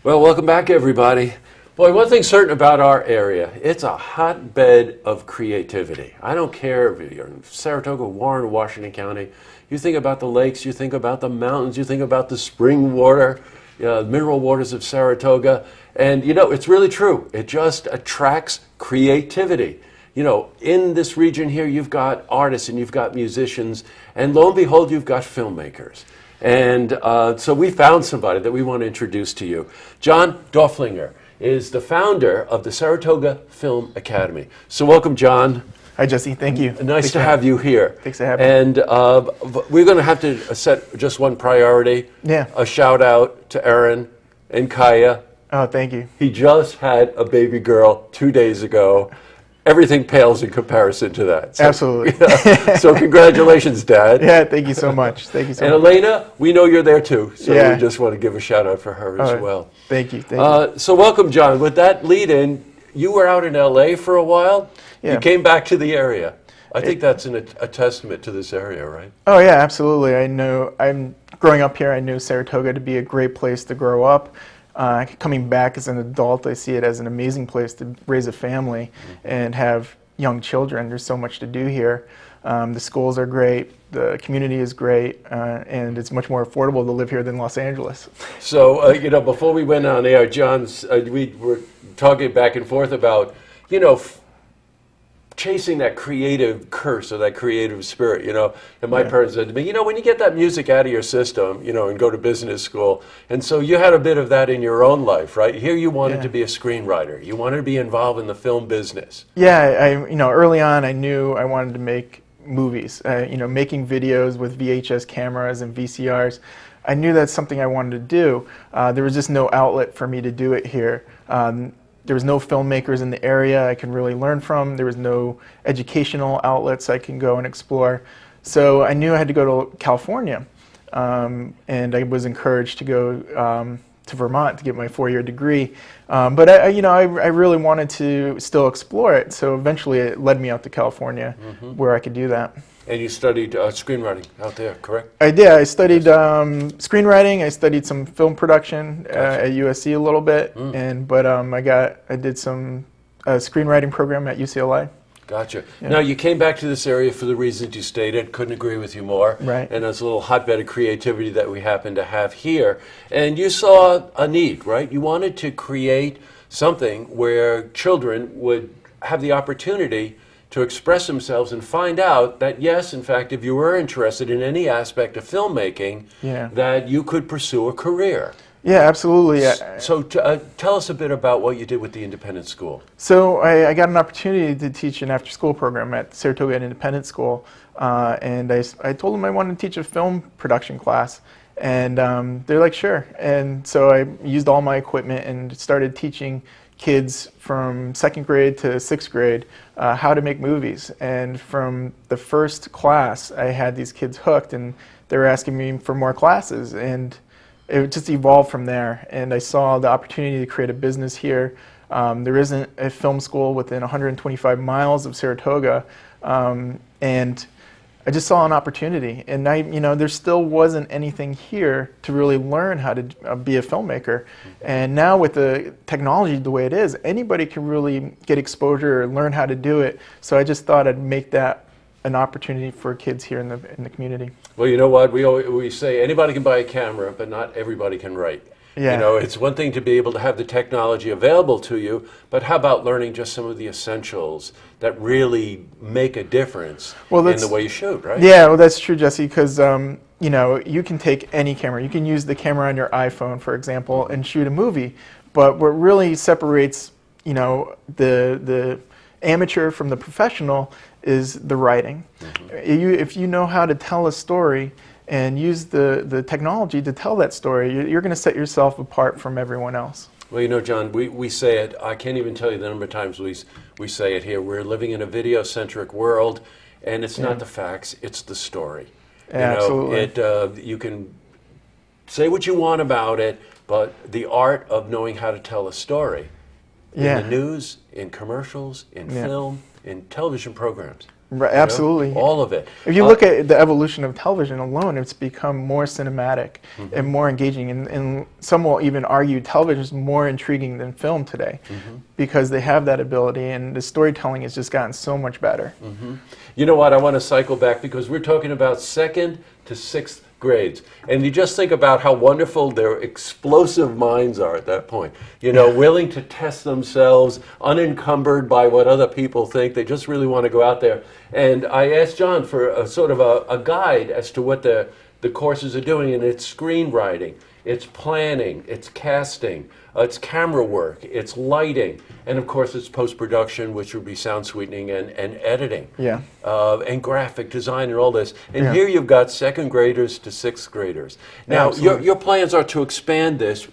Well, welcome back, everybody. Boy, one thing's certain about our area, it's a hotbed of creativity. I don't care if you're in Saratoga, Warren, Washington County. You think about the lakes, you think about the mountains, you think about the spring water, mineral waters of Saratoga. And, it's really true. It just attracts creativity. In this region here, you've got artists and you've got musicians, and lo and behold, you've got filmmakers. And so we found somebody that we want to introduce to you. John Dorflinger is the founder of the Saratoga Film Academy. So welcome, John. Hi, Jesse. Thank you. Nice to have you here. Thanks for having me. And we're going to have to set just one priority. Yeah. A shout out to Aaron and Kaya. Oh, thank you. He just had a baby girl 2 days ago. Everything pales in comparison to that. So, Absolutely. So congratulations, Dad. Yeah, thank you so much. Thank you so and much. Elena, we know you're there too, so Yeah. we just want to give a shout out for her as well. Thank you. Thank you. So welcome, John. With that lead in, you were out in LA for a while. Yeah. You came back to the area. I think that's a testament to this area, right? Oh, yeah, absolutely. I'm growing up here, I knew Saratoga to be a great place to grow up. Coming back as an adult, I see it as an amazing place to raise a family and have young children. There's so much to do here. The schools are great, the community is great, and it's much more affordable to live here than Los Angeles. So, before we went on air, John's, we were talking back and forth about, chasing that creative curse or that creative spirit, and my parents said to me, when you get that music out of your system, and go to business school, and so you had a bit of that in your own life, right? Here you wanted to be a screenwriter. You wanted to be involved in the film business. Yeah, early on I knew I wanted to make movies, making videos with VHS cameras and VCRs. I knew that's something I wanted to do. There was just no outlet for me to do it here. There was no filmmakers in the area I could really learn from. There was no educational outlets I can go and explore. So I knew I had to go to California. And I was encouraged to go to Vermont to get my 4-year degree. But I really wanted to still explore it. So eventually it led me out to California where I could do that. And you studied screenwriting out there, correct? I did. I studied screenwriting. I studied some film production at USC a little bit, but I did some screenwriting program at UCLA. Gotcha. Yeah. Now, you came back to this area for the reasons you stated. Couldn't agree with you more. Right. And it's a little hotbed of creativity that we happen to have here. And you saw a need, right? You wanted to create something where children would have the opportunity to express themselves and find out that, yes, in fact, if you were interested in any aspect of filmmaking, that you could pursue a career. Yeah, absolutely. So tell us a bit about what you did with the independent school. So I got an opportunity to teach an after-school program at Saratoga Independent School, and I told them I wanted to teach a film production class, and they're like, sure. And so I used all my equipment and started teaching kids from 2nd grade to 6th grade how to make movies. And from the first class, I had these kids hooked, and they were asking me for more classes. And it just evolved from there. And I saw the opportunity to create a business here. There isn't a film school within 125 miles of Saratoga. And I just saw an opportunity, and there still wasn't anything here to really learn how to be a filmmaker. And now with the technology the way it is, anybody can really get exposure or learn how to do it. So I just thought I'd make that an opportunity for kids here in the community. Well, you know what? We say anybody can buy a camera, but not everybody can write. Yeah. It's one thing to be able to have the technology available to you, but how about learning just some of the essentials that really make a difference in the way you shoot, right? Yeah, well, that's true, Jesse, because you can take any camera. You can use the camera on your iPhone, for example, and shoot a movie. But what really separates, the amateur from the professional is the writing. If you know how to tell a story and use the technology to tell that story, you're going to set yourself apart from everyone else. Well, John, we say it, I can't even tell you the number of times we say it here. We're living in a video-centric world, and it's not the facts, it's the story. Absolutely. You can say what you want about it, but the art of knowing how to tell a story in the news, in commercials, in film, in television programs. Right, you know? absolutely. All of it. If you look at the evolution of television alone, it's become more cinematic and more engaging. And some will even argue television is more intriguing than film today because they have that ability, and the storytelling has just gotten so much better. You know what? I want to cycle back because we're talking about 2nd to 6th grades. And you just think about how wonderful their explosive minds are at that point. You know, willing to test themselves, unencumbered by what other people think. They just really want to go out there. And I asked John for a sort of a guide as to what the courses are doing, and it's screenwriting, it's planning, it's casting, it's camera work, it's lighting, and of course it's post-production, which would be sound sweetening and editing, and graphic design and all this. And here you've got 2nd graders to 6th graders. Now, your plans are to expand this,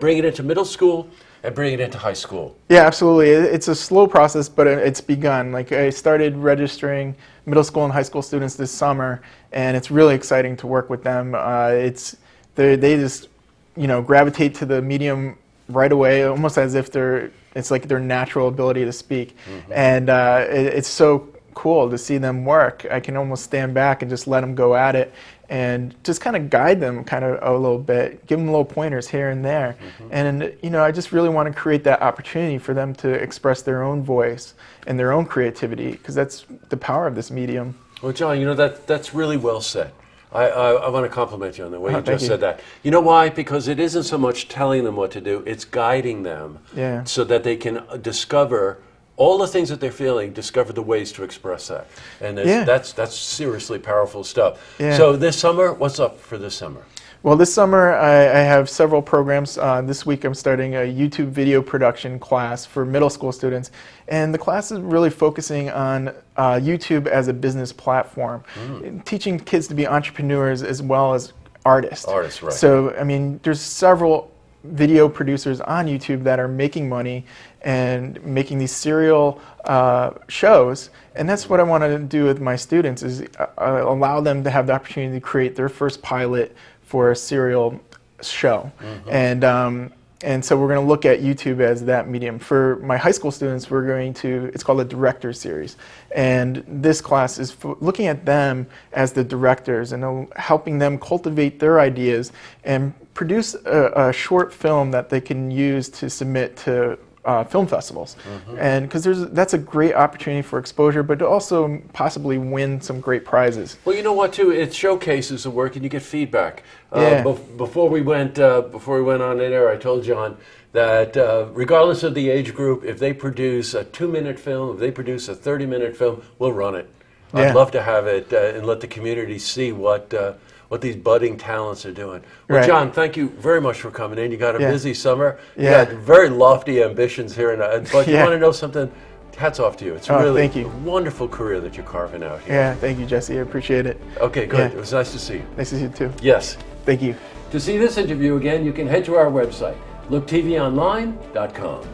bring it into middle school, and bring it into high school. Yeah, absolutely. It's a slow process, but it's begun. Like, I started registering middle school and high school students this summer, and it's really exciting to work with them. They just, you know, gravitate to the medium right away, almost as if it's like their natural ability to speak. And it's so cool to see them work. I can almost stand back and just let them go at it and just kind of guide them kind of a little bit, give them little pointers here and there. And, you know, I just really want to create that opportunity for them to express their own voice and their own creativity, because that's the power of this medium. Well, John, you know, that's really well said. I want to compliment you on the way you just said that. You know why? Because it isn't so much telling them what to do, it's guiding them so that they can discover all the things that they're feeling, discover the ways to express that. And that's seriously powerful stuff. So this summer, what's up for this summer? Well, this summer I have several programs. This week I'm starting a YouTube video production class for middle school students. And the class is really focusing on YouTube as a business platform, teaching kids to be entrepreneurs as well as artists. Artists, right. So, I mean, there's several video producers on YouTube that are making money and making these serial shows, and that's what I want to do with my students, is allow them to have the opportunity to create their first pilot for a serial show. And so we're going to look at YouTube as that medium. For my high school students, we're going to, it's called a director series. And this class is looking at them as the directors and helping them cultivate their ideas and produce a short film that they can use to submit to film festivals. And because that's a great opportunity for exposure, but to also possibly win some great prizes. Well, you know what, too? It showcases the work and you get feedback. Before we went on in air, I told John that regardless of the age group, if they produce a 2-minute film, if they produce a 30-minute film, we'll run it. I'd love to have it and let the community see what these budding talents are doing. Well, John, thank you very much for coming in. You got a busy summer. You got very lofty ambitions here, but you want to know something? Hats off to you. It's really a wonderful career that you're carving out here. Yeah, thank you, Jesse. I appreciate it. Okay, good. It was nice to see you. Nice to see you, too. Yes. Thank you. To see this interview again, you can head to our website, looktvonline.com.